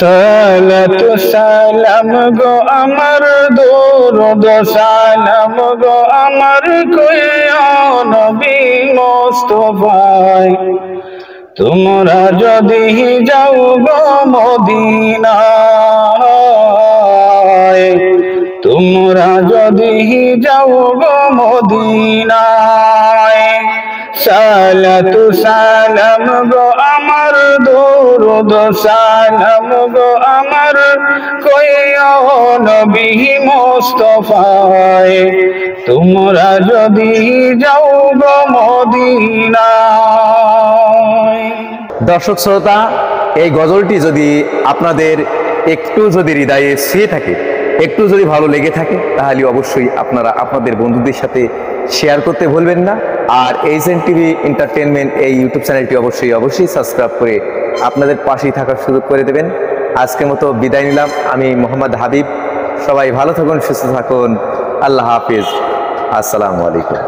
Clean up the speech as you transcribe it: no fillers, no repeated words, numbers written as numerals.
সালাতু সালাম গো আমার দরুদ সালাম গো আমার কইয়া নবী মুস্তাফায় তোমরা যদি যাও গো মদিনায় তোমরা যদি যাও গো মদিনায় সালাতু সালাম গো আমার দরুদ সালাম গো আমার কইয়া নবী মুস্তাফায় তোমরা যদি যাও গো মদিনায়। দর্শক শ্রোতা, এই গজলটি যদি আপনাদের একটু যদি হৃদয়ে ছুঁয়ে থাকে, একটু যদি ভালো লেগে থাকে, তাহলে অবশ্যই আপনারা আপনাদের বন্ধুদের সাথে শেয়ার করতে ভুলবেন না। আর এইচএন টিভি এন্টারটেনমেন্ট এই ইউটিউব চ্যানেলটি অবশ্যই সাবস্ক্রাইব করে আপনাদের পাশেই থাকার সুযোগ করে দেবেন। আজকের মতো বিদায় নিলাম। আমি মোহাম্মদ হাবিব। সবাই ভালো থাকুন, সুস্থ থাকুন। আল্লাহ হাফিজ। আসসালামু আলাইকুম।